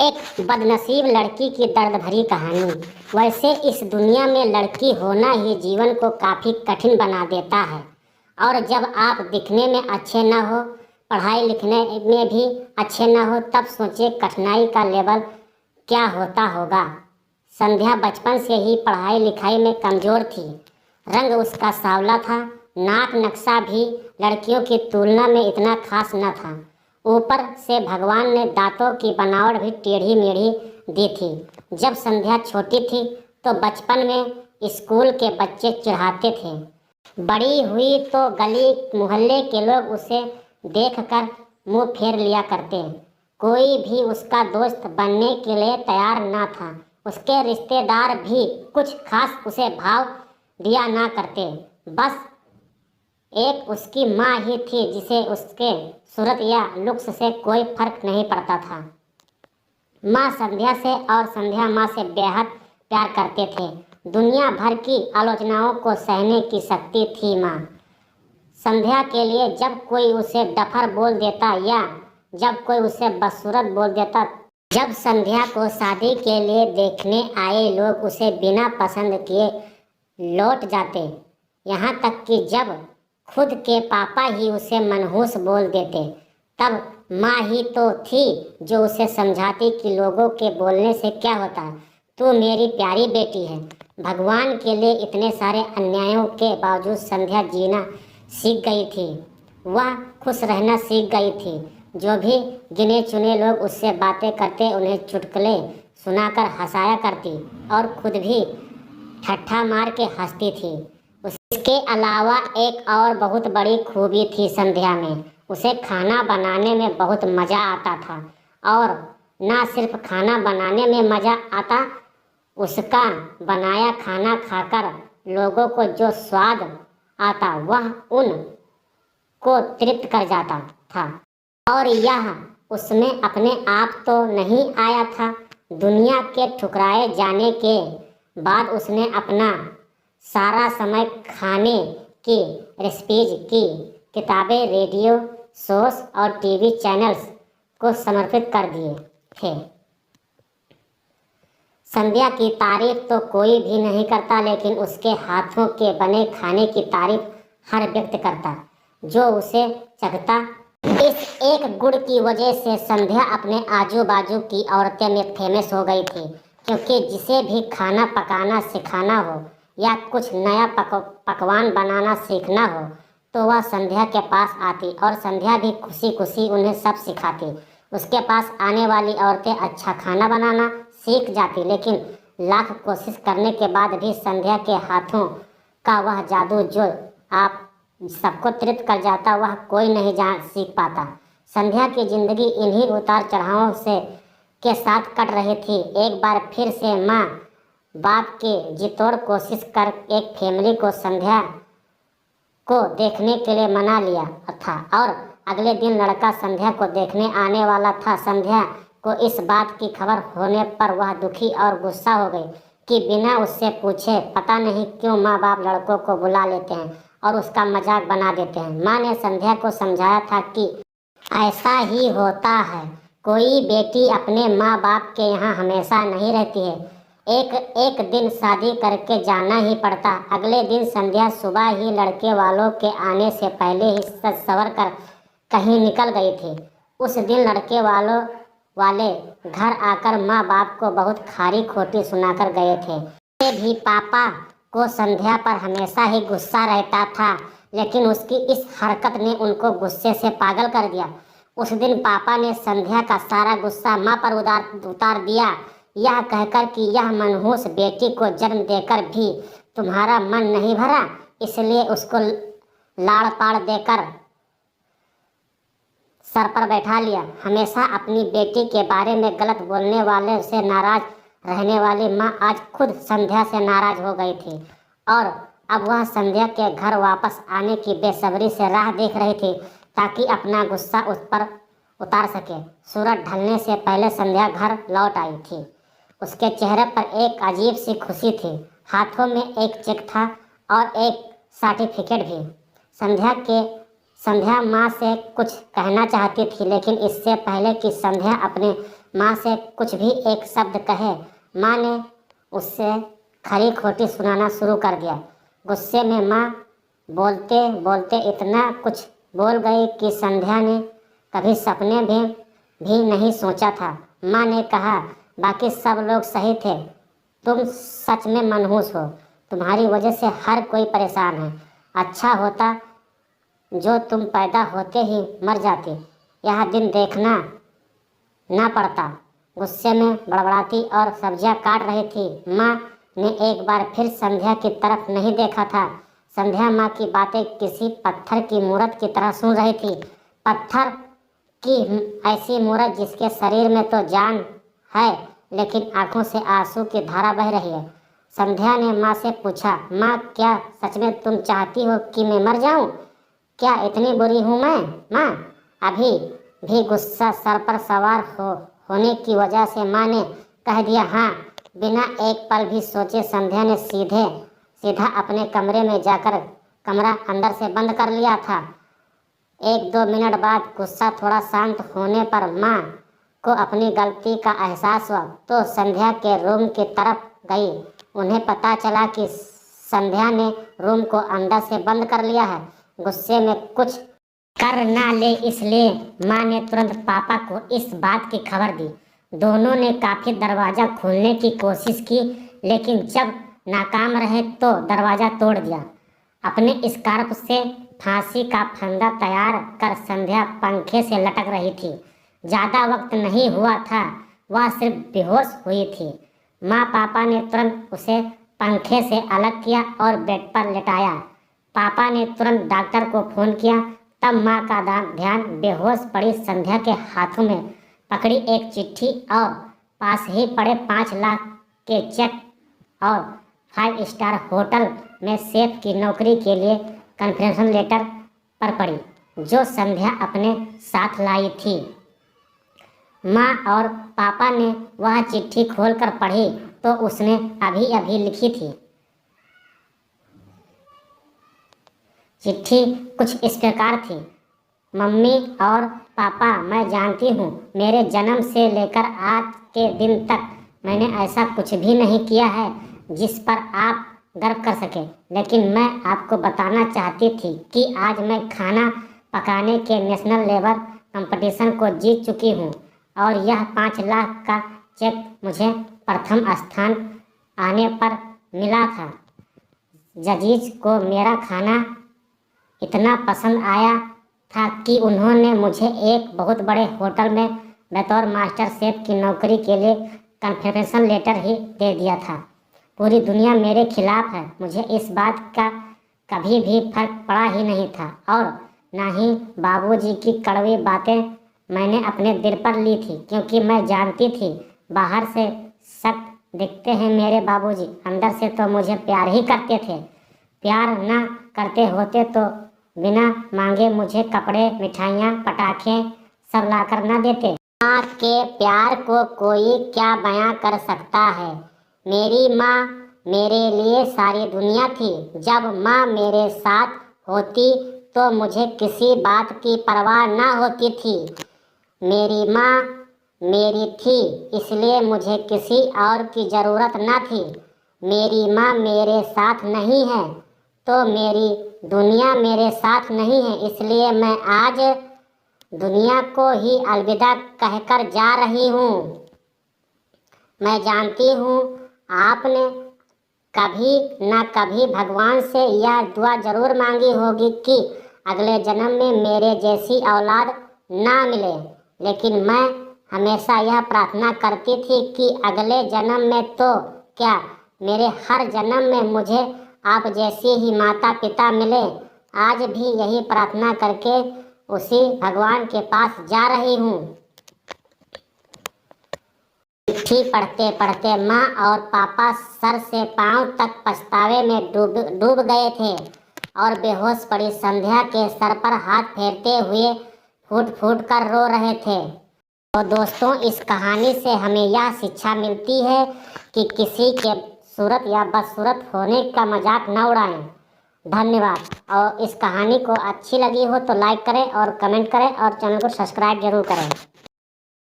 एक बदनसीब लड़की की दर्द भरी कहानी। वैसे इस दुनिया में लड़की होना ही जीवन को काफ़ी कठिन बना देता है। और जब आप दिखने में अच्छे न हो, पढ़ाई लिखने में भी अच्छे न हो, तब सोचे कठिनाई का लेवल क्या होता होगा। संध्या बचपन से ही पढ़ाई लिखाई में कमज़ोर थी। रंग उसका सांवला था, नाक नक्शा भी लड़कियों की तुलना में इतना खास न था। ऊपर से भगवान ने दांतों की बनावट भी टेढ़ी मेढ़ी दी थी। जब संध्या छोटी थी तो बचपन में स्कूल के बच्चे चिढ़ाते थे। बड़ी हुई तो गली मोहल्ले के लोग उसे देखकर मुंह फेर लिया करते। कोई भी उसका दोस्त बनने के लिए तैयार ना था। उसके रिश्तेदार भी कुछ खास उसे भाव दिया ना करते। बस एक उसकी माँ ही थी जिसे उसके सूरत या लुक्स से कोई फर्क नहीं पड़ता था। माँ संध्या से और संध्या माँ से बेहद प्यार करते थे। दुनिया भर की आलोचनाओं को सहने की शक्ति थी माँ संध्या के लिए। जब कोई उसे डफर बोल देता या जब कोई उसे बदसूरत बोल देता, जब संध्या को शादी के लिए देखने आए लोग उसे बिना पसंद किए लौट जाते, यहाँ तक कि जब खुद के पापा ही उसे मनहूस बोल देते, तब माँ ही तो थी जो उसे समझाती कि लोगों के बोलने से क्या होता, तू मेरी प्यारी बेटी है। भगवान के लिए इतने सारे अन्यायों के बावजूद संध्या जीना सीख गई थी। वह खुश रहना सीख गई थी। जो भी गिने चुने लोग उससे बातें करते उन्हें चुटकुले सुनाकर हंसाया करती और खुद भी ठट्ठा मार के हंसती थी। इसके अलावा एक और बहुत बड़ी खूबी थी संध्या में। उसे खाना बनाने में बहुत मज़ा आता था। और ना सिर्फ खाना बनाने में मज़ा आता, उसका बनाया खाना खाकर लोगों को जो स्वाद आता वह उन को तृप्त कर जाता था। और यह उसमें अपने आप तो नहीं आया था। दुनिया के ठुकराए जाने के बाद उसने अपना सारा समय खाने की रेसिपीज की किताबें, रेडियो शोज और टीवी चैनल्स को समर्पित कर दिए थे। संध्या की तारीफ तो कोई भी नहीं करता, लेकिन उसके हाथों के बने खाने की तारीफ हर व्यक्ति करता जो उसे चखता। इस एक गुण की वजह से संध्या अपने आजू बाजू की औरतें में फेमस हो गई थी, क्योंकि जिसे भी खाना पकाना सिखाना हो या कुछ नया पकवान बनाना सीखना हो तो वह संध्या के पास आती और संध्या भी खुशी खुशी उन्हें सब सिखाती। उसके पास आने वाली औरतें अच्छा खाना बनाना सीख जाती, लेकिन लाख कोशिश करने के बाद भी संध्या के हाथों का वह जादू जो आप सबको तृप्त कर जाता, वह कोई नहीं सीख पाता। संध्या की जिंदगी इन्हीं उतार चढ़ावों से के साथ कट रही थी। एक बार फिर से माँ बाप की जितोड़ कोशिश कर एक फैमिली को संध्या को देखने के लिए मना लिया था और अगले दिन लड़का संध्या को देखने आने वाला था। संध्या को इस बात की खबर होने पर वह दुखी और गुस्सा हो गई कि बिना उससे पूछे पता नहीं क्यों माँ बाप लड़कों को बुला लेते हैं और उसका मजाक बना देते हैं। माँ ने संध्या को समझाया था कि ऐसा ही होता है, कोई बेटी अपने माँ बाप के यहाँ हमेशा नहीं रहती है, एक दिन शादी करके जाना ही पड़ता। अगले दिन संध्या सुबह ही लड़के वालों के आने से पहले ही सज संवर कर कहीं निकल गई थी। उस दिन लड़के वाले घर आकर माँ बाप को बहुत खारी खोटी सुनाकर गए थे। भी पापा को संध्या पर हमेशा ही गुस्सा रहता था, लेकिन उसकी इस हरकत ने उनको गुस्से से पागल कर दिया। उस दिन पापा ने संध्या का सारा गुस्सा माँ पर उतार दिया, यह कहकर कि यह मनहूस बेटी को जन्म देकर भी तुम्हारा मन नहीं भरा, इसलिए उसको लाड़ पाड़ देकर सर पर बैठा लिया। हमेशा अपनी बेटी के बारे में गलत बोलने वाले से नाराज रहने वाली माँ आज खुद संध्या से नाराज हो गई थी और अब वह संध्या के घर वापस आने की बेसब्री से राह देख रही थी ताकि अपना गुस्सा उस पर उतार सके। सूरज ढलने से पहले संध्या घर लौट आई थी। उसके चेहरे पर एक अजीब सी खुशी थी। हाथों में एक चेक था और एक सर्टिफिकेट भी। संध्या माँ से कुछ कहना चाहती थी, लेकिन इससे पहले कि संध्या अपने माँ से कुछ भी एक शब्द कहे, माँ ने उससे खरी खोटी सुनाना शुरू कर दिया। गुस्से में माँ बोलते बोलते इतना कुछ बोल गई कि संध्या ने कभी सपने में भी नहीं सोचा था। माँ ने कहा, बाकी सब लोग सही थे, तुम सच में मनहूस हो, तुम्हारी वजह से हर कोई परेशान है। अच्छा होता जो तुम पैदा होते ही मर जाती, यह दिन देखना ना पड़ता। गुस्से में बड़बड़ाती और सब्जियां काट रही थी। माँ ने एक बार फिर संध्या की तरफ नहीं देखा था। संध्या माँ की बातें किसी पत्थर की मूरत की तरह सुन रही थी। पत्थर की ऐसी मूरत जिसके शरीर में तो जान है, लेकिन आंखों से आंसू की धारा बह रही है। संध्या ने माँ से पूछा, माँ क्या सच में तुम चाहती हो कि मैं मर जाऊं? क्या इतनी बुरी हूँ मैं माँ? अभी भी गुस्सा सर पर सवार होने की वजह से माँ ने कह दिया हाँ। बिना एक पल भी सोचे संध्या ने सीधा अपने कमरे में जाकर कमरा अंदर से बंद कर लिया था। 1-2 मिनट बाद गुस्सा थोड़ा शांत होने पर माँ को अपनी गलती का एहसास हुआ तो संध्या के रूम की तरफ गई। उन्हें पता चला कि संध्या ने रूम को अंदर से बंद कर लिया है। गुस्से में कुछ कर ना ले इसलिए माँ ने तुरंत पापा को इस बात की खबर दी। दोनों ने काफी दरवाजा खोलने की कोशिश की, लेकिन जब नाकाम रहे तो दरवाजा तोड़ दिया। अपने स्कार्फ से फांसी का फंदा तैयार कर संध्या पंखे से लटक रही थी। ज़्यादा वक्त नहीं हुआ था, वह सिर्फ बेहोश हुई थी। माँ पापा ने तुरंत उसे पंखे से अलग किया और बेड पर लेटाया। पापा ने तुरंत डॉक्टर को फ़ोन किया। तब माँ का ध्यान बेहोश पड़ी संध्या के हाथों में पकड़ी एक चिट्ठी और पास ही पड़े 5 लाख के चेक और 5 स्टार होटल में शेफ की नौकरी के लिए कन्फर्मेशन लेटर पर पड़ी, जो संध्या अपने साथ लाई थी। माँ और पापा ने वह चिट्ठी खोलकर पढ़ी तो उसने अभी अभी लिखी थी। चिट्ठी कुछ इस प्रकार थी, मम्मी और पापा, मैं जानती हूँ मेरे जन्म से लेकर आज के दिन तक मैंने ऐसा कुछ भी नहीं किया है जिस पर आप गर्व कर सके, लेकिन मैं आपको बताना चाहती थी कि आज मैं खाना पकाने के नेशनल लेवल कंपटीशन को जीत चुकी हूँ और यह 5 लाख का चेक मुझे प्रथम स्थान आने पर मिला था। जजीज को मेरा खाना इतना पसंद आया था कि उन्होंने मुझे एक बहुत बड़े होटल में बतौर मास्टर शेफ की नौकरी के लिए कन्फर्मेशन लेटर ही दे दिया था। पूरी दुनिया मेरे खिलाफ है, मुझे इस बात का कभी भी फर्क पड़ा ही नहीं था और ना ही बाबूजी की कड़वी बातें मैंने अपने दिल पर ली थी, क्योंकि मैं जानती थी बाहर से सख्त दिखते हैं मेरे बाबूजी, अंदर से तो मुझे प्यार ही करते थे। प्यार ना करते होते तो बिना मांगे मुझे कपड़े, मिठाइयाँ, पटाखे सब लाकर ना देते। माँ के प्यार को कोई क्या बयां कर सकता है। मेरी माँ मेरे लिए सारी दुनिया थी। जब माँ मेरे साथ होती तो मुझे किसी बात की परवाह ना होती थी। मेरी माँ मेरी थी, इसलिए मुझे किसी और की ज़रूरत ना थी। मेरी माँ मेरे साथ नहीं है तो मेरी दुनिया मेरे साथ नहीं है, इसलिए मैं आज दुनिया को ही अलविदा कहकर जा रही हूँ। मैं जानती हूँ आपने कभी न कभी भगवान से यह दुआ जरूर मांगी होगी कि अगले जन्म में मेरे जैसी औलाद ना मिले, लेकिन मैं हमेशा यह प्रार्थना करती थी कि अगले जन्म में तो क्या, मेरे हर जन्म में मुझे आप जैसे ही माता पिता मिले। आज भी यही प्रार्थना करके उसी भगवान के पास जा रही हूँ। चिट्ठी पढ़ते पढ़ते माँ और पापा सर से पांव तक पछतावे में डूब गए थे और बेहोश पड़ी संध्या के सर पर हाथ फेरते हुए फूट फूट कर रो रहे थे। तो दोस्तों, इस कहानी से हमें यह शिक्षा मिलती है कि किसी के सूरत या बदसूरत होने का मजाक न उड़ाएं। धन्यवाद। और इस कहानी को अच्छी लगी हो तो लाइक करें और कमेंट करें और चैनल को सब्सक्राइब जरूर करें।